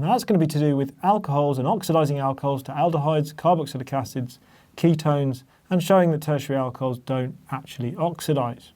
Now that's going to be to do with alcohols and oxidizing alcohols to aldehydes, carboxylic acids, ketones, and showing that tertiary alcohols don't actually oxidize.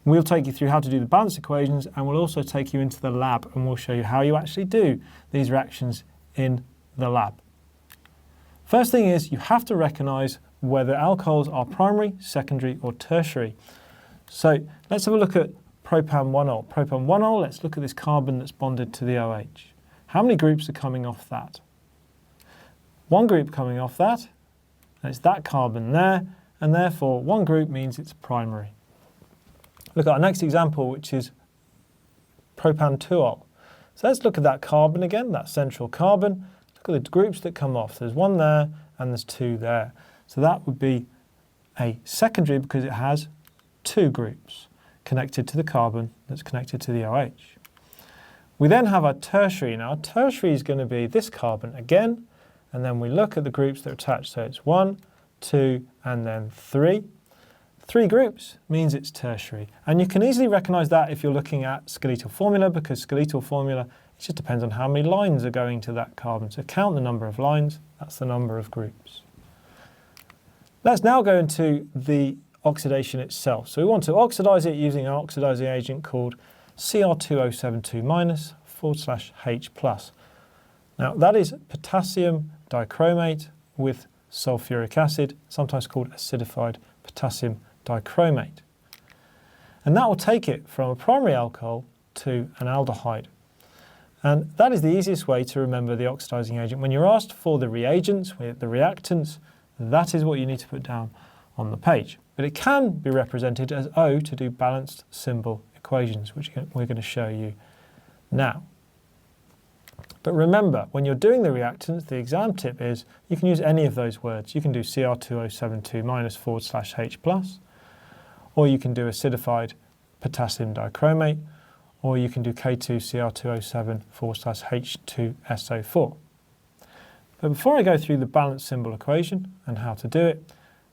We'll take you through how to do the balance equations, and we'll also take you into the lab and we'll show you how you actually do these reactions in the lab. First thing is you have to recognize whether alcohols are primary, secondary or tertiary. So let's have a look at propan-1-ol. Propan-1-ol, let's look at this carbon that's bonded to the OH. How many groups are coming off that? One group coming off that, and it's that carbon there, and therefore one group means it's primary. Look at our next example, which is propan-2-ol. So let's look at that carbon again, that central carbon. Look at the groups that come off. There's one there and there's two there. So that would be a secondary because it has two groups connected to the carbon that's connected to the OH. We then have our tertiary. Now, our tertiary is going to be this carbon again, and then we look at the groups that are attached. So it's 1, 2, and then 3. 3 groups means it's tertiary. And you can easily recognize that if you're looking at skeletal formula, because skeletal formula, it just depends on how many lines are going to that carbon. So count the number of lines, that's the number of groups. Let's now go into the oxidation itself. So we want to oxidize it using an oxidizing agent called Cr2O72- /H+. Now that is potassium dichromate with sulfuric acid, sometimes called acidified potassium dichromate. And that will take it from a primary alcohol to an aldehyde. And that is the easiest way to remember the oxidizing agent. When you're asked for the reagents, the reactants, that is what you need to put down on the page. But it can be represented as O to do balanced symbol equations, which we're going to show you now. But remember, when you're doing the reactants, the exam tip is you can use any of those words. You can do Cr2O72- /H+, or you can do acidified potassium dichromate, or you can do K2Cr2O7 /H2SO4. But before I go through the balanced symbol equation and how to do it,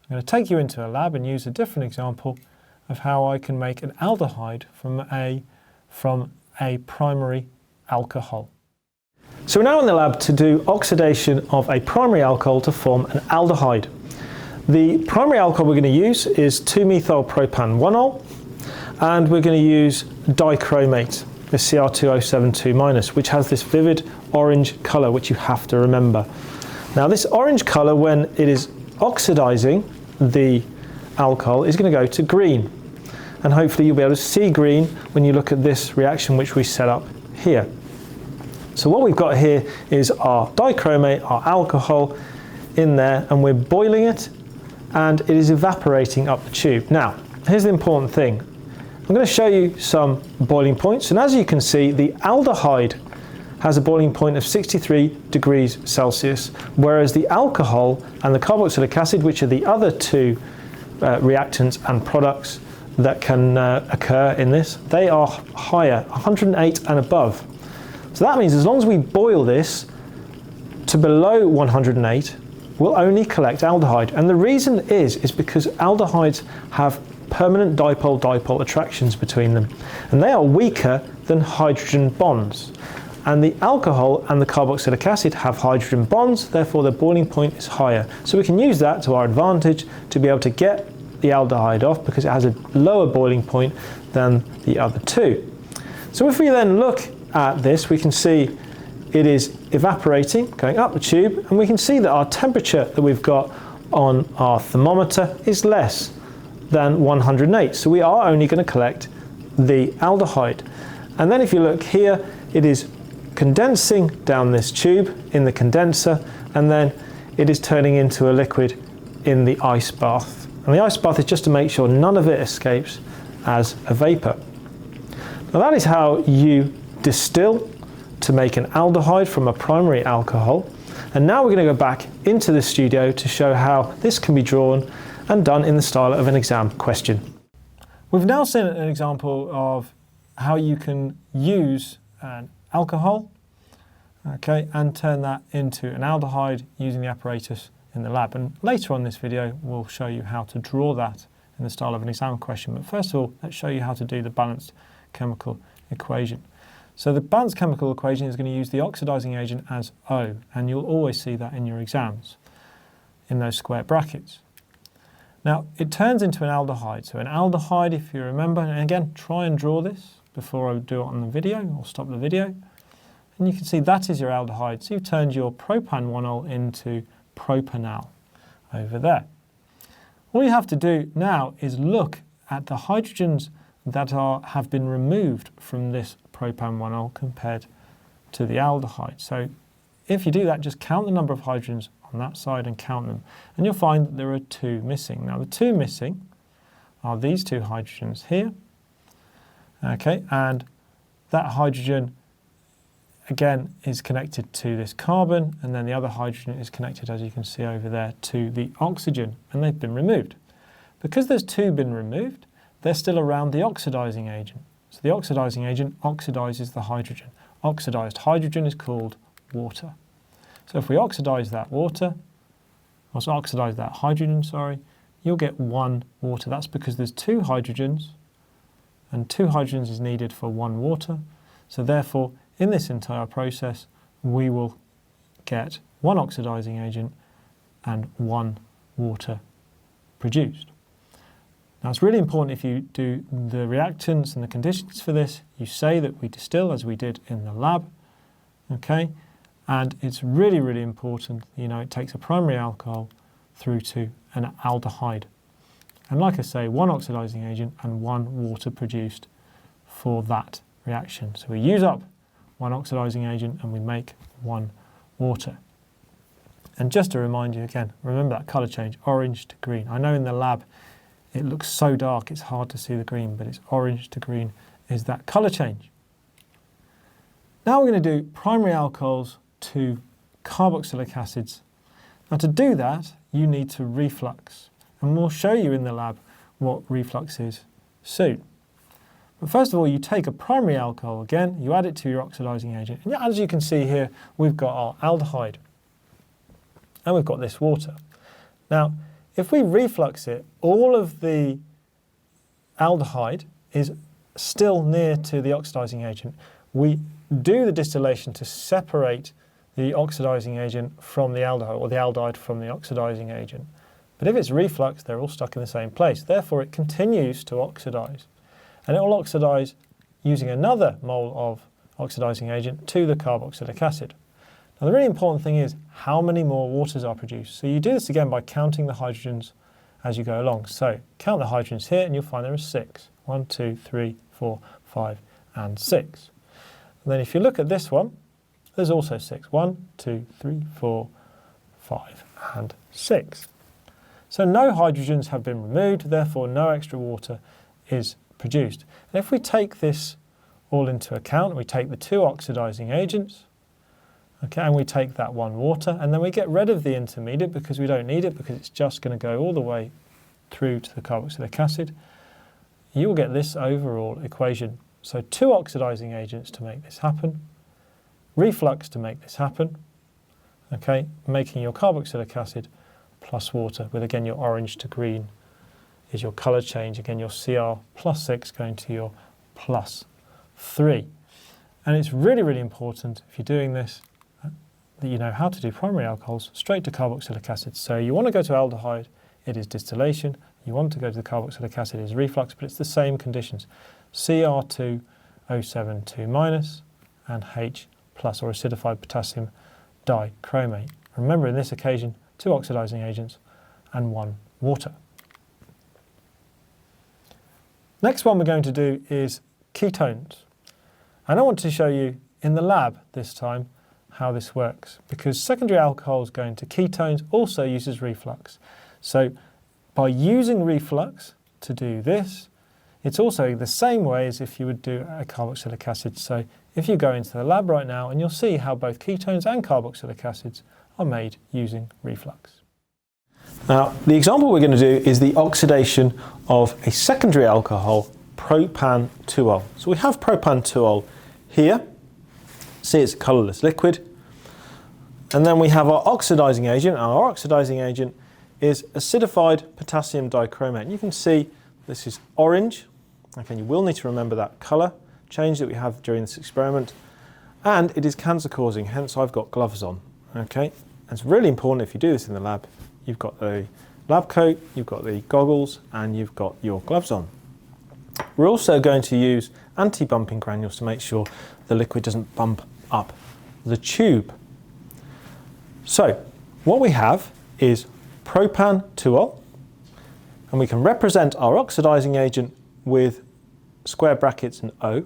I'm going to take you into a lab and use a different example of how I can make an aldehyde from a primary alcohol. So we're now in the lab to do oxidation of a primary alcohol to form an aldehyde. The primary alcohol we're going to use is 2-methylpropan-1-ol, and we're going to use dichromate, the Cr2O72-, which has this vivid orange colour, which you have to remember. Now this orange colour, when it is oxidizing the alcohol, is going to go to green. And hopefully you'll be able to see green when you look at this reaction which we set up here. So what we've got here is our dichromate, our alcohol in there, and we're boiling it, and it is evaporating up the tube. Now, here's the important thing. I'm going to show you some boiling points, and as you can see, the aldehyde has a boiling point of 63 degrees Celsius, whereas the alcohol and the carboxylic acid, which are the other two reactants and products that can occur in this, they are higher, 108 and above. So that means as long as we boil this to below 108, we'll only collect aldehyde. And the reason is because aldehydes have permanent dipole-dipole attractions between them, and they are weaker than hydrogen bonds. And the alcohol and the carboxylic acid have hydrogen bonds, therefore their boiling point is higher. So we can use that to our advantage to be able to get the aldehyde off because it has a lower boiling point than the other two. So if we then look at this, we can see it is evaporating, going up the tube, and we can see that our temperature that we've got on our thermometer is less than 108. So we are only going to collect the aldehyde. And then if you look here, it is condensing down this tube in the condenser, and then it is turning into a liquid in the ice bath. And the ice bath is just to make sure none of it escapes as a vapor. Now that is how you distill to make an aldehyde from a primary alcohol. And now we're going to go back into the studio to show how this can be drawn and done in the style of an exam question. We've now seen an example of how you can use an alcohol, and turn that into an aldehyde using the apparatus in the lab. And later on in this video, we'll show you how to draw that in the style of an exam question. But first of all, let's show you how to do the balanced chemical equation. So the balanced chemical equation is going to use the oxidizing agent as O, and you'll always see that in your exams, in those square brackets. Now, it turns into an aldehyde. So an aldehyde, if you remember, and again, try and draw this before I do it on the video, or stop the video. And you can see that is your aldehyde. So you've turned your propan 1-ol into propanal over there. All you have to do now is look at the hydrogens that have been removed from this propan 1-ol compared to the aldehyde. So if you do that, just count the number of hydrogens on that side and count them. And you'll find that there are 2 missing. Now the 2 missing are these 2 hydrogens here. Okay, and that hydrogen again is connected to this carbon, and then the other hydrogen is connected, as you can see over there, to the oxygen, and they've been removed. Because there's 2 been removed, they're still around the oxidizing agent. So the oxidizing agent oxidizes the hydrogen. Oxidized hydrogen is called water. So if we oxidize that water, or oxidize that hydrogen, sorry, you'll get 1 water. That's because there's 2 hydrogens, and 2 hydrogens is needed for 1 water. So therefore, in this entire process, we will get 1 oxidizing agent and 1 water produced. Now it's really important, if you do the reactants and the conditions for this, you say that we distill as we did in the lab, okay? And it's really, really important, it takes a primary alcohol through to an aldehyde. And like I say, 1 oxidizing agent and 1 water produced for that reaction. So we use up 1 oxidizing agent and we make 1 water. And just to remind you again, remember that colour change, orange to green. I know in the lab it looks so dark it's hard to see the green, but it's orange to green is that colour change. Now we're going to do primary alcohols to carboxylic acids. Now to do that, you need to reflux. And we'll show you in the lab what reflux is soon. But first of all, you take a primary alcohol again, you add it to your oxidizing agent. And as you can see here, we've got our aldehyde. And we've got this water. Now, if we reflux it, all of the aldehyde is still near to the oxidizing agent. We do the distillation to separate the oxidizing agent from the aldehyde, or the aldehyde from the oxidizing agent. But if it's reflux, they're all stuck in the same place. Therefore, it continues to oxidize. And it will oxidize using another mole of oxidizing agent to the carboxylic acid. Now, the really important thing is how many more waters are produced. So you do this again by counting the hydrogens as you go along. So count the hydrogens here and you'll find there are 6. 1, 2, 3, 4, 5, and 6. And then if you look at this one, there's also 6. 1, 2, 3, 4, 5, and 6. So no hydrogens have been removed, therefore no extra water is produced. And if we take this all into account, we take the 2 oxidizing agents, okay, and we take that 1 water, and then we get rid of the intermediate because we don't need it, because it's just going to go all the way through to the carboxylic acid, you will get this overall equation. So 2 oxidizing agents to make this happen, reflux to make this happen, okay, making your carboxylic acid plus water, with again your orange to green is your colour change, again your Cr plus 6 going to your plus 3. And it's really, really important if you're doing this that you know how to do primary alcohols straight to carboxylic acid. So you want to go to aldehyde, it is distillation. You want to go to the carboxylic acid, it is reflux, but it's the same conditions. Cr2, O7, 2- and H plus, or acidified potassium dichromate. Remember, in this occasion, 2 oxidizing agents and 1 water. Next one we're going to do is ketones. And I want to show you in the lab this time how this works, because secondary alcohols going to ketones also uses reflux. So by using reflux to do this, it's also the same way as if you would do a carboxylic acid. So if you go into the lab right now, and you'll see how both ketones and carboxylic acids are made using reflux. Now, the example we're going to do is the oxidation of a secondary alcohol, propan 2-ol. So we have propan 2-ol here. See, it's a colourless liquid. And then we have our oxidizing agent. Our oxidizing agent is acidified potassium dichromate. And you can see this is orange. Okay, you will need to remember that colour. change that we have during this experiment, and it is cancer causing, hence I've got gloves on. Okay, and it's really important if you do this in the lab, you've got the lab coat, you've got the goggles, and you've got your gloves on. We're also going to use anti-bumping granules to make sure the liquid doesn't bump up the tube. So what we have is propan-2-ol, and we can represent our oxidizing agent with square brackets and O,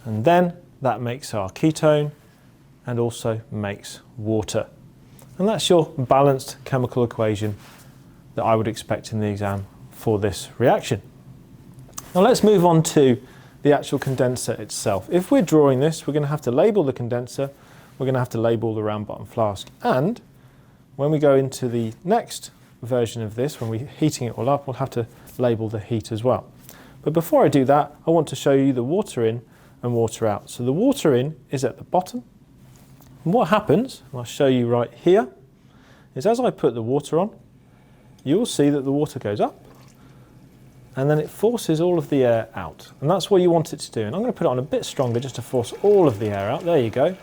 and then that makes our ketone and also makes water. And that's your balanced chemical equation that I would expect in the exam for this reaction. Now let's move on to the actual condenser itself. If we're drawing this, we're going to have to label the condenser, we're going to have to label the round bottom flask, and when we go into the next version of this, when we're heating it all up, we'll have to label the heat as well. But before I do that, I want to show you the water in and water out. So the water in is at the bottom, and what happens, and I'll show you right here, is as I put the water on, you'll see that the water goes up, and then it forces all of the air out. And that's what you want it to do. And I'm going to put it on a bit stronger just to force all of the air out. There you go. You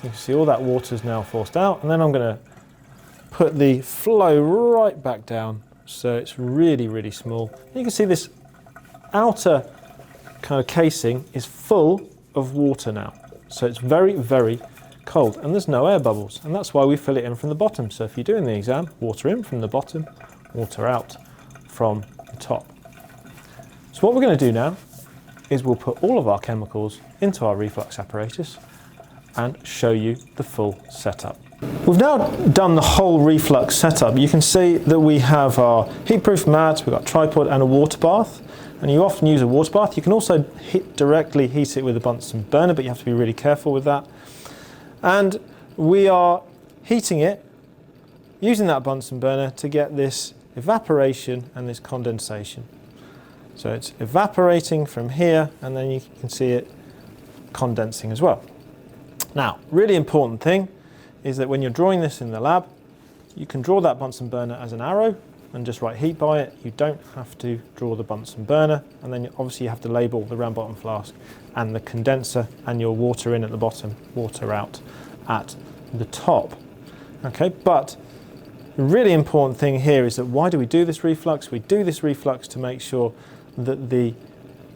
can see all that water is now forced out. And then I'm going to put the flow right back down so it's really, really small. You can see this outer kind of casing is full of water now. So it's very, very cold, and there's no air bubbles. And that's why we fill it in from the bottom. So if you're doing the exam, water in from the bottom, water out from the top. So what we're going to do now is we'll put all of our chemicals into our reflux apparatus and show you the full setup. We've now done the whole reflux setup. You can see that we have our heat-proof mat, we've got a tripod and a water bath. And you often use a water bath. You can also directly heat it with a Bunsen burner, but you have to be really careful with that. And we are heating it using that Bunsen burner to get this evaporation and this condensation. So it's evaporating from here, and then you can see it condensing as well. Now, really important thing is that when you're drawing this in the lab, you can draw that Bunsen burner as an arrow and just write heat by it. You don't have to draw the Bunsen burner, and then obviously you have to label the round bottom flask and the condenser and your water in at the bottom, water out at the top. Okay, but the really important thing here is that why do we do this reflux? We do this reflux to make sure that the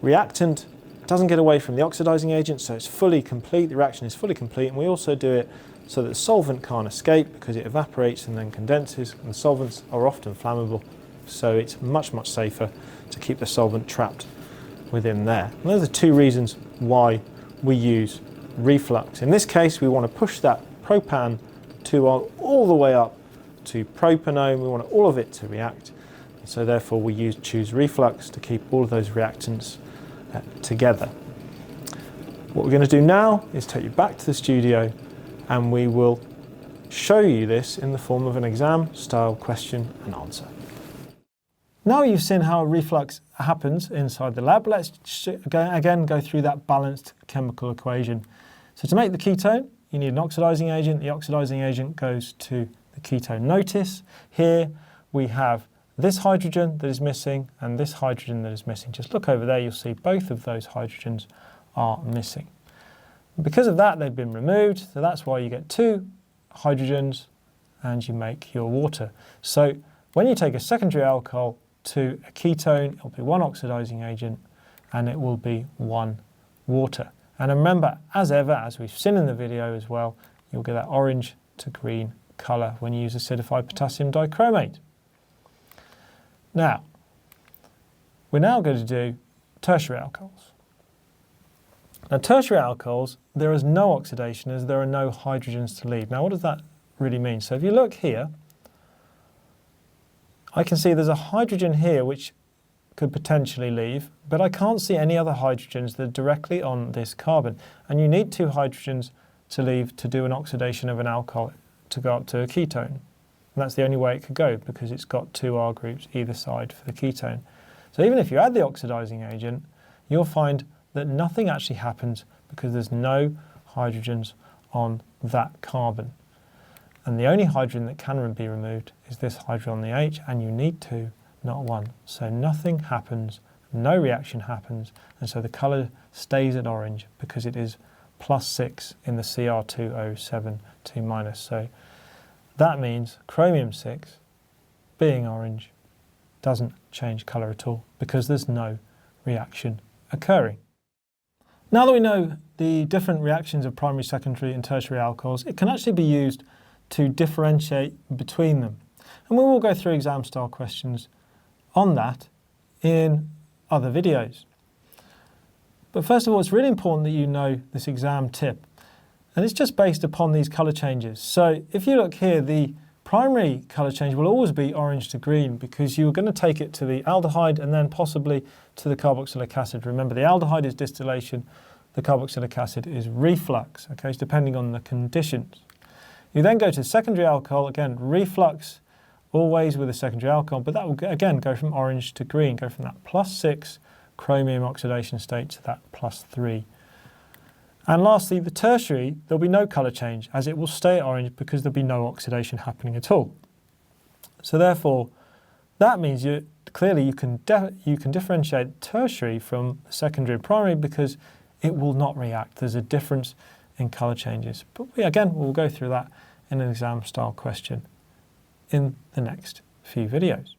reactant doesn't get away from the oxidizing agent, so it's fully complete, the reaction is fully complete, and we also do it so that the solvent can't escape because it evaporates and then condenses, and solvents are often flammable, so it's much, much safer to keep the solvent trapped within there. And those are two reasons why we use reflux. In this case, we want to push that propan-2-ol all the way up to propanone. We want all of it to react. So therefore we choose reflux to keep all of those reactants together. What we're going to do now is take you back to the studio, and we will show you this in the form of an exam style question and answer. Now you've seen how reflux happens inside the lab, let's again go through that balanced chemical equation. So to make the ketone, you need an oxidizing agent. The oxidizing agent goes to the ketone. Notice here we have this hydrogen that is missing and this hydrogen that is missing. Just look over there, you'll see both of those hydrogens are missing. Because of that, they've been removed, so that's why you get two hydrogens and you make your water. So when you take a secondary alcohol to a ketone, it'll be one oxidizing agent and it will be one water. And remember, as ever, as we've seen in the video as well, you'll get that orange to green colour when you use acidified potassium dichromate. Now, we're now going to do tertiary alcohols. Now, tertiary alcohols, there is no oxidation as there are no hydrogens to leave. Now, what does that really mean? So if you look here, I can see there's a hydrogen here which could potentially leave, but I can't see any other hydrogens that are directly on this carbon. And you need two hydrogens to leave to do an oxidation of an alcohol to go up to a ketone. And that's the only way it could go because it's got two R groups either side for the ketone. So even if you add the oxidizing agent, you'll find that nothing actually happens because there's no hydrogens on that carbon. And the only hydrogen that can be removed is this hydrogen on the H, and you need two, not one. So nothing happens no reaction happens, and so the colour stays at orange because it is +6 in the Cr2O7 2-. So that means chromium-6 being orange doesn't change colour at all because there's no reaction occurring. Now that we know the different reactions of primary, secondary and tertiary alcohols, it can actually be used to differentiate between them. And we will go through exam style questions on that in other videos. But first of all, it's really important that you know this exam tip. And it's just based upon these colour changes. So if you look here, the primary colour change will always be orange to green because you're going to take it to the aldehyde and then possibly to the carboxylic acid. Remember, the aldehyde is distillation, the carboxylic acid is reflux, okay, it's depending on the conditions. You then go to secondary alcohol, again, reflux, always with a secondary alcohol, but that will, again, go from orange to green, go from that +6 chromium oxidation state to that +3. And lastly, the tertiary, there'll be no colour change as it will stay orange because there'll be no oxidation happening at all. So therefore, that means clearly you can differentiate tertiary from secondary and primary because it will not react. There's a difference in colour changes. But again, we'll go through that in an exam style question in the next few videos.